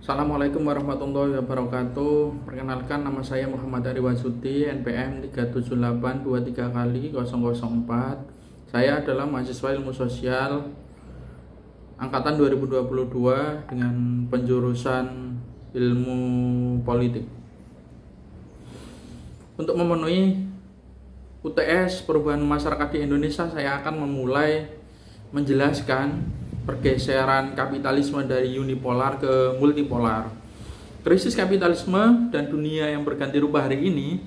Assalamualaikum warahmatullahi wabarakatuh. Perkenalkan, nama saya Muhammad Ari Wasuti, NPM 37823 kali 004. Saya adalah mahasiswa ilmu sosial angkatan 2022 dengan penjurusan ilmu politik. Untuk memenuhi UTS perubahan masyarakat di Indonesia, saya akan memulai menjelaskan pergeseran kapitalisme dari unipolar ke multipolar. Krisis kapitalisme dan dunia yang berganti rubah hari ini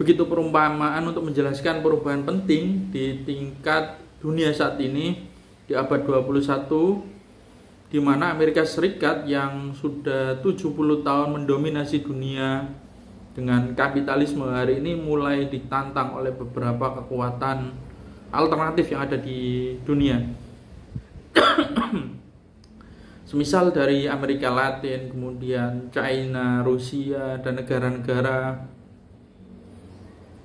begitu perumpamaan untuk menjelaskan perubahan penting di tingkat dunia saat ini di abad 21, di mana Amerika Serikat yang sudah 70 tahun mendominasi dunia dengan kapitalisme hari ini mulai ditantang oleh beberapa kekuatan alternatif yang ada di dunia. Semisal dari Amerika Latin, kemudian China, Rusia, dan negara-negara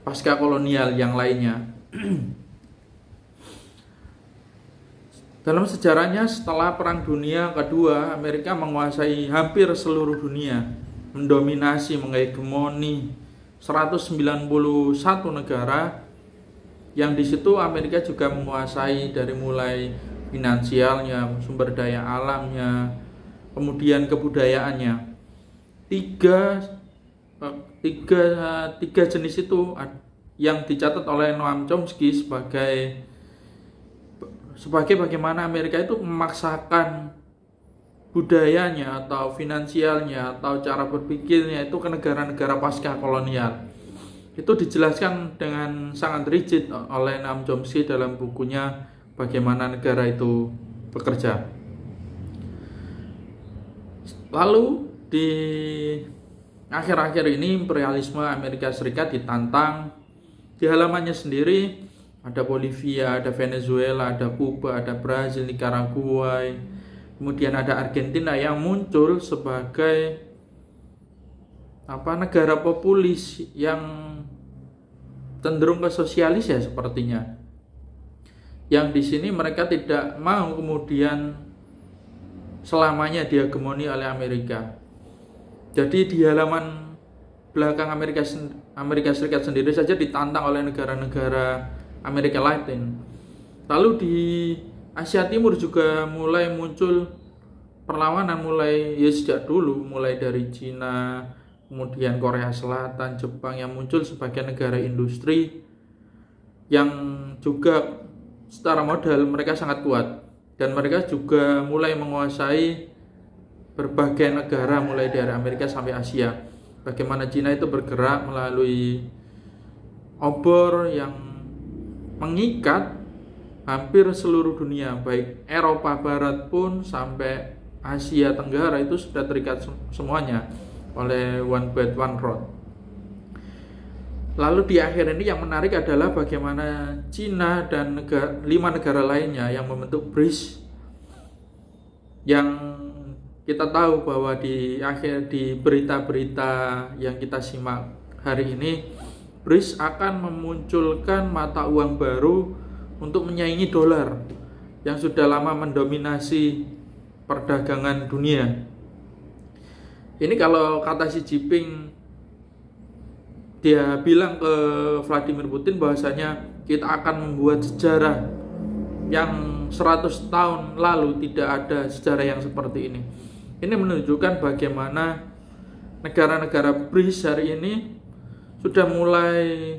pasca kolonial yang lainnya. Dalam sejarahnya, setelah Perang Dunia Kedua, Amerika menguasai hampir seluruh dunia, mendominasi, menghegemoni 191 negara, yang di situ Amerika juga menguasai dari mulai finansialnya, sumber daya alamnya, kemudian kebudayaannya. Tiga jenis itu yang dicatat oleh Noam Chomsky sebagai bagaimana Amerika itu memaksakan budayanya atau finansialnya atau cara berpikirnya itu ke negara-negara pasca kolonial. Itu dijelaskan dengan sangat rigid oleh Noam Chomsky dalam bukunya Bagaimana Negara Itu Bekerja. Lalu di akhir-akhir ini imperialisme Amerika Serikat ditantang di halamannya sendiri. Ada Bolivia, ada Venezuela, ada Kuba, ada Brazil, Nicaragua, kemudian ada Argentina yang muncul sebagai negara populis yang cenderung ke sosialis ya sepertinya. Yang di sini mereka tidak mau kemudian selamanya dihegemoni oleh Amerika. Jadi di halaman belakang Amerika Serikat sendiri saja ditantang oleh negara-negara Amerika Latin. Lalu di Asia Timur juga mulai muncul perlawanan sejak dulu, mulai dari Cina, kemudian Korea Selatan, Jepang yang muncul sebagai negara industri yang juga secara modal mereka sangat kuat, dan mereka juga mulai menguasai berbagai negara mulai dari Amerika sampai Asia. Bagaimana Cina itu bergerak melalui obor yang mengikat hampir seluruh dunia, baik Eropa Barat pun sampai Asia Tenggara itu sudah terikat semuanya oleh One Belt One Road. Lalu di akhir ini yang menarik adalah bagaimana Cina dan 5 negara lainnya yang membentuk BRICS, yang kita tahu bahwa di berita-berita yang kita simak hari ini, BRICS akan memunculkan mata uang baru untuk menyaingi dolar yang sudah lama mendominasi perdagangan dunia. Ini kalau kata Xi Jinping, dia bilang ke Vladimir Putin bahwasanya kita akan membuat sejarah yang 100 tahun lalu tidak ada sejarah yang seperti ini. Ini menunjukkan bagaimana negara-negara BRICS hari ini sudah mulai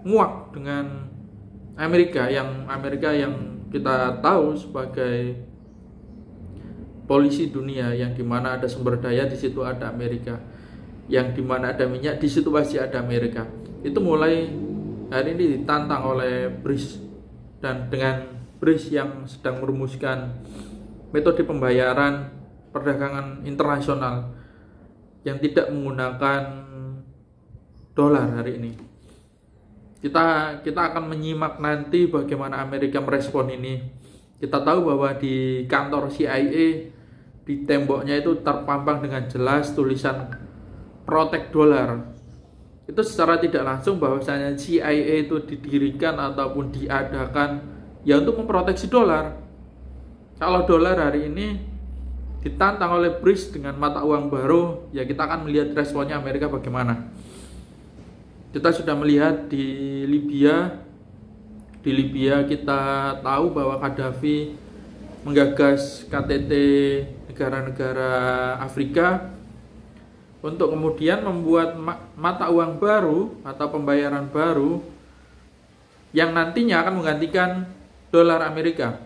muak dengan Amerika yang kita tahu sebagai polisi dunia, yang dimana ada sumber daya di situ ada Amerika, yang dimana ada minyak di situ pasti ada Amerika. Itu mulai hari ini ditantang oleh BRICS, dan dengan BRICS yang sedang merumuskan metode pembayaran perdagangan internasional yang tidak menggunakan dolar hari ini. Kita akan menyimak nanti bagaimana Amerika merespon ini. Kita tahu bahwa di kantor CIA di temboknya itu terpampang dengan jelas tulisan Protect Dollar. Itu secara tidak langsung bahwasanya CIA itu didirikan ataupun diadakan ya untuk memproteksi dolar. Kalau dolar hari ini ditantang oleh BRICS dengan mata uang baru, ya kita akan melihat responnya Amerika bagaimana. Kita sudah melihat di Libya. Di Libya kita tahu bahwa Gaddafi menggagas KTT negara-negara Afrika untuk kemudian membuat mata uang baru atau pembayaran baru yang nantinya akan menggantikan dolar Amerika.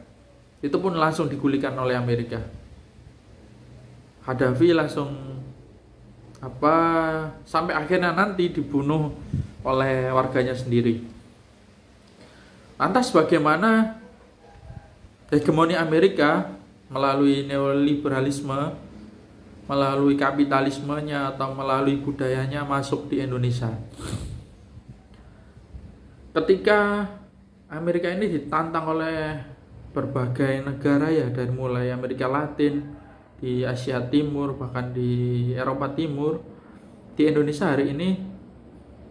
Itu pun langsung digulingkan oleh Amerika. Gaddafi langsung sampai akhirnya nanti dibunuh oleh warganya sendiri. Lantas bagaimana hegemoni Amerika melalui neoliberalisme, melalui kapitalismenya atau melalui budayanya masuk di Indonesia? Ketika Amerika ini ditantang oleh berbagai negara ya, dari mulai Amerika Latin, di Asia Timur, bahkan di Eropa Timur, di Indonesia hari ini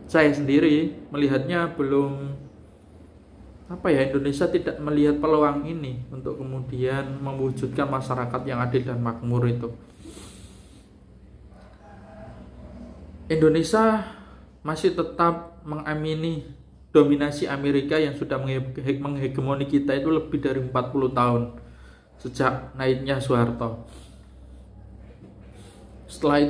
saya sendiri melihatnya belum Indonesia tidak melihat peluang ini untuk kemudian mewujudkan masyarakat yang adil dan makmur itu. Indonesia masih tetap mengamini dominasi Amerika yang sudah menghegemoni kita itu lebih dari 40 tahun sejak naiknya Soeharto. Setelah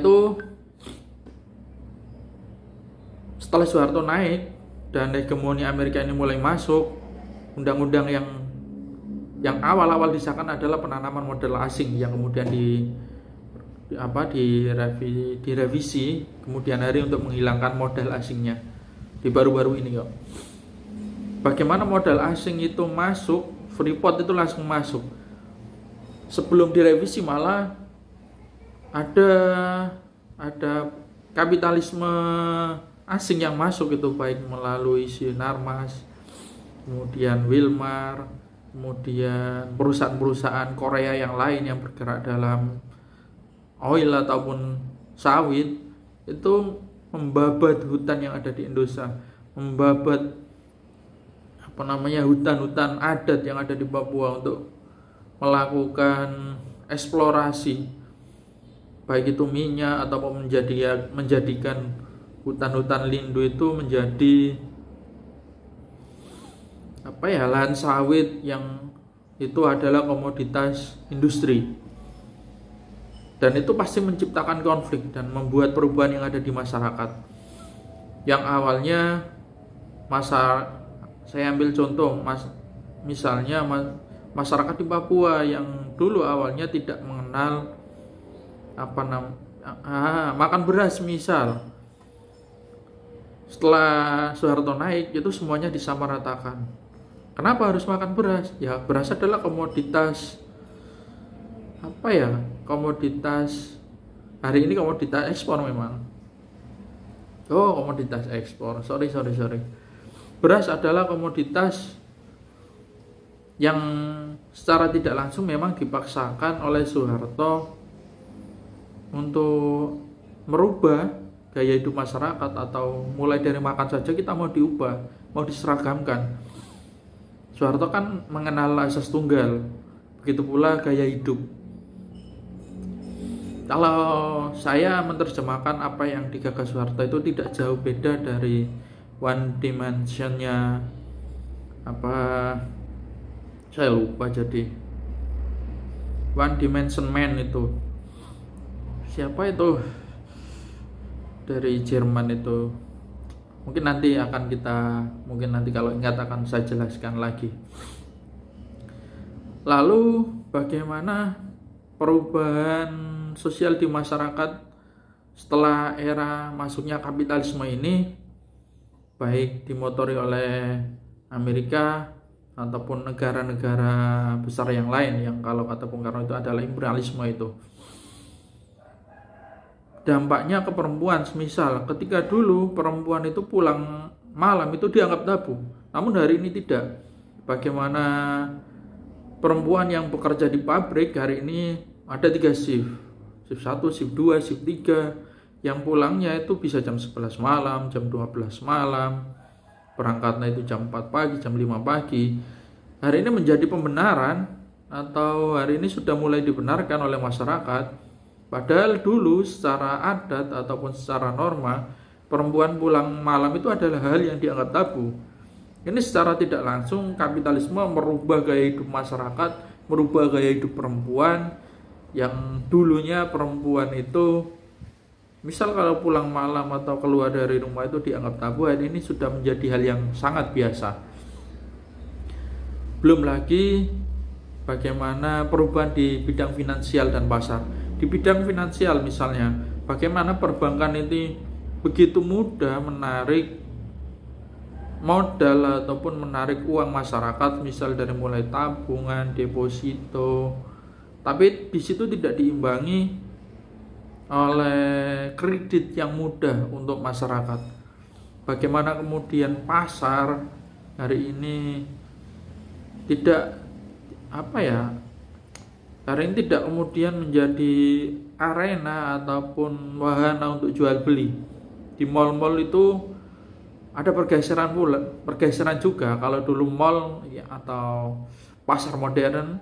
Soeharto naik dan hegemoni Amerika ini mulai masuk, undang-undang yang awal-awal disahkan adalah penanaman modal asing yang kemudian direvisi kemudian hari untuk menghilangkan modal asingnya di baru-baru ini kok. Bagaimana modal asing itu masuk, Freeport itu langsung masuk. Sebelum direvisi malah ada kapitalisme asing yang masuk itu, baik melalui Sinarmas, kemudian Wilmar, kemudian perusahaan-perusahaan Korea yang lain yang bergerak dalam oil ataupun sawit, itu membabat hutan yang ada di Indonesia, membabat hutan-hutan adat yang ada di Papua untuk melakukan eksplorasi, baik itu minyak ataupun menjadikan hutan-hutan lindung itu menjadi lahan sawit yang itu adalah komoditas industri. Dan itu pasti menciptakan konflik dan membuat perubahan yang ada di masyarakat. Yang awalnya saya ambil contoh misalnya masyarakat di Papua yang dulu awalnya tidak mengenal makan beras misal. Setelah Soeharto naik itu semuanya disamaratakan. Kenapa harus makan beras? Ya, beras adalah komoditas komoditas hari ini, komoditas ekspor memang. Komoditas ekspor. Sorry. Beras adalah komoditas yang secara tidak langsung memang dipaksakan oleh Soeharto untuk merubah gaya hidup masyarakat, atau mulai dari makan saja kita mau diubah, mau diseragamkan. Soeharto kan mengenal asas tunggal, begitu pula gaya hidup. Kalau saya menerjemahkan apa yang digagas Soeharto itu tidak jauh beda dari one dimensionnya saya lupa, jadi one dimension man itu siapa itu dari Jerman itu, mungkin nanti kalau ingat akan saya jelaskan lagi. Lalu bagaimana perubahan sosial di masyarakat setelah era masuknya kapitalisme ini, baik dimotori oleh Amerika ataupun negara-negara besar yang lain yang kalau kata Bung Karno itu adalah imperialisme itu. Dampaknya ke perempuan, semisal ketika dulu perempuan itu pulang malam itu dianggap tabu, namun hari ini tidak. Bagaimana perempuan yang bekerja di pabrik hari ini ada 3 shift 1, shift 2, shift 3, yang pulangnya itu bisa jam 11 malam, jam 12 malam, berangkatnya itu jam 4 pagi, jam 5 pagi. Hari ini menjadi pembenaran atau hari ini sudah mulai dibenarkan oleh masyarakat. Padahal dulu secara adat ataupun secara norma, perempuan pulang malam itu adalah hal yang dianggap tabu. Ini secara tidak langsung kapitalisme merubah gaya hidup masyarakat, merubah gaya hidup perempuan. Yang dulunya perempuan itu misal kalau pulang malam atau keluar dari rumah itu dianggap tabu, hari ini sudah menjadi hal yang sangat biasa. Belum lagi bagaimana perubahan di bidang finansial dan pasar. Di bidang finansial misalnya, bagaimana perbankan ini begitu mudah menarik modal ataupun menarik uang masyarakat, misal dari mulai tabungan, deposito, tapi di situ tidak diimbangi oleh kredit yang mudah untuk masyarakat. Bagaimana kemudian pasar hari ini tidak hari ini tidak kemudian menjadi arena ataupun wahana untuk jual beli. Di mal-mal itu ada pergeseran juga. Kalau dulu mal atau pasar modern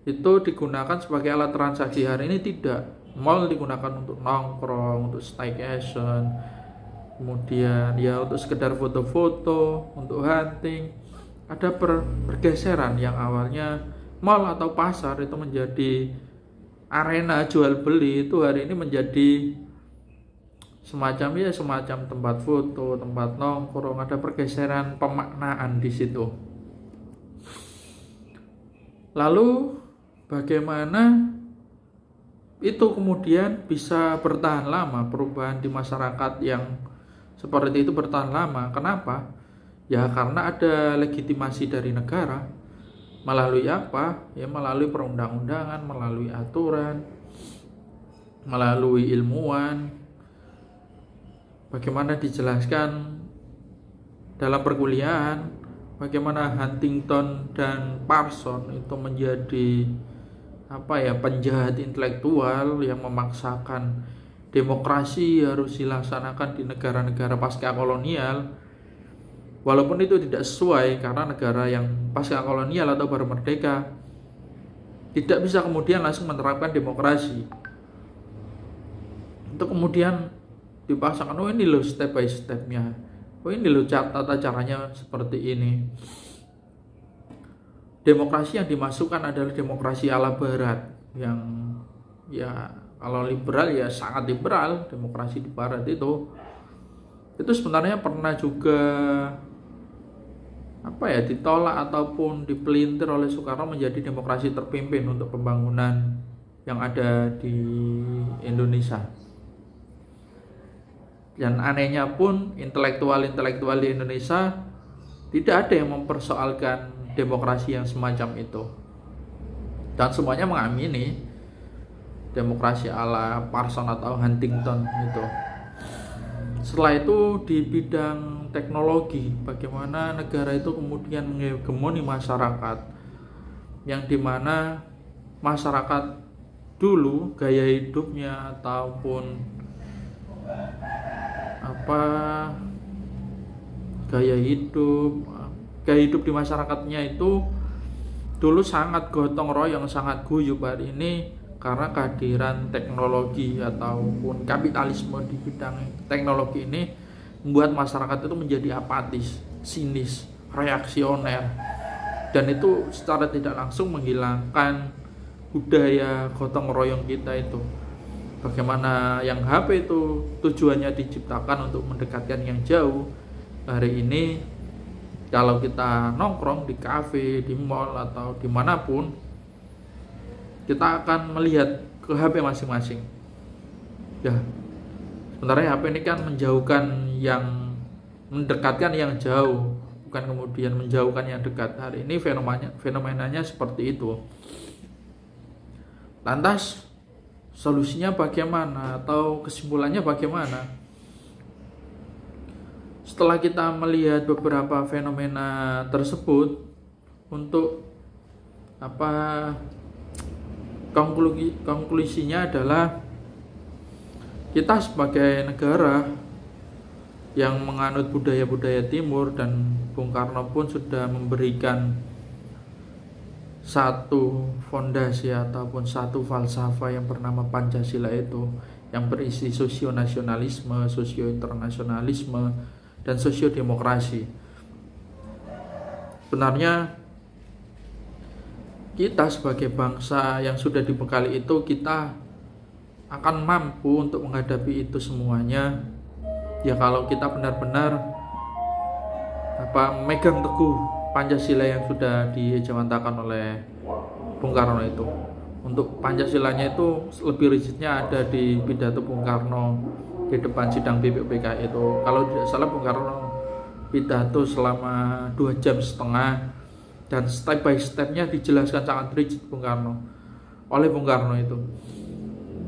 itu digunakan sebagai alat transaksi, hari ini tidak. Mal digunakan untuk nongkrong, untuk staycation, kemudian untuk sekedar foto-foto, untuk hunting. Ada pergeseran yang awalnya mal atau pasar itu menjadi arena jual beli, itu hari ini menjadi semacam tempat foto, tempat nongkrong. Ada pergeseran pemaknaan di situ. Lalu bagaimana itu kemudian bisa bertahan lama, perubahan di masyarakat yang seperti itu bertahan lama? Kenapa? Ya karena ada legitimasi dari negara. Melalui apa? Ya melalui perundang-undangan, melalui aturan, melalui ilmuwan. Bagaimana dijelaskan dalam perkuliahan, bagaimana Huntington dan Parson itu menjadi penjahat intelektual yang memaksakan demokrasi harus dilaksanakan di negara-negara pasca kolonial. Walaupun itu tidak sesuai, karena negara yang pasca kolonial atau baru merdeka tidak bisa kemudian langsung menerapkan demokrasi. Itu kemudian dipaksakan, ini loh step by stepnya, ini loh tata caranya seperti ini. Demokrasi yang dimasukkan adalah demokrasi ala barat, yang kalau liberal sangat liberal. Demokrasi di barat itu sebenarnya pernah juga ditolak ataupun dipelintir oleh Soekarno menjadi demokrasi terpimpin untuk pembangunan yang ada di Indonesia. Dan anehnya pun intelektual di Indonesia tidak ada yang mempersoalkan demokrasi yang semacam itu, dan semuanya mengamini demokrasi ala Parson atau Huntington itu. Setelah itu di bidang teknologi, bagaimana negara itu kemudian menghegemoni masyarakat, yang dimana masyarakat dulu gaya hidupnya ataupun gaya hidup di masyarakatnya itu dulu sangat gotong royong, sangat guyup. Hari ini karena kehadiran teknologi ataupun kapitalisme di bidang teknologi ini membuat masyarakat itu menjadi apatis, sinis, reaksioner, dan itu secara tidak langsung menghilangkan budaya gotong royong kita itu. Bagaimana yang HP itu tujuannya diciptakan untuk mendekatkan yang jauh, hari ini kalau kita nongkrong di kafe, di mall atau dimanapun, kita akan melihat ke HP masing-masing. Ya, sebenarnya HP ini kan menjauhkan yang, mendekatkan yang jauh, bukan kemudian menjauhkan yang dekat. Hari ini fenomenanya seperti itu. Lantas solusinya bagaimana atau kesimpulannya bagaimana? Setelah kita melihat beberapa fenomena tersebut, untuk konklusinya adalah kita sebagai negara yang menganut budaya-budaya timur, dan Bung Karno pun sudah memberikan satu fondasi ataupun satu falsafah yang bernama Pancasila itu, yang berisi sosionasionalisme, sosiointernasionalisme, dan sosiodemokrasi. Sebenarnya kita sebagai bangsa yang sudah dibekali itu, kita akan mampu untuk menghadapi itu semuanya ya kalau kita benar-benar megang teguh Pancasila yang sudah dijawantakan oleh Bung Karno itu. Untuk Pancasilanya itu lebih rigidnya ada di pidato Bung Karno di depan sidang BPUPKI itu. Kalau tidak salah Bung Karno pidato selama 2,5 jam dan step by stepnya dijelaskan sangat rigid oleh Bung Karno itu.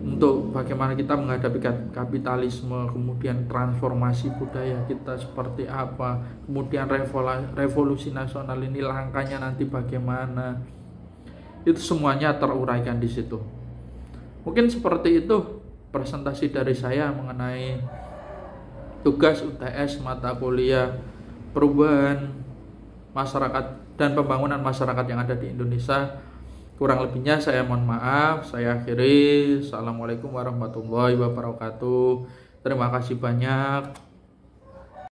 Untuk bagaimana kita menghadapi kapitalisme, kemudian transformasi budaya kita seperti apa, kemudian revolusi nasional ini langkahnya nanti bagaimana, itu semuanya teruraikan di situ. Mungkin seperti itu presentasi dari saya mengenai tugas UTS mata kuliah perubahan masyarakat dan pembangunan masyarakat yang ada di Indonesia. Kurang lebihnya saya mohon maaf, saya akhiri. Assalamualaikum warahmatullahi wabarakatuh. Terima kasih banyak.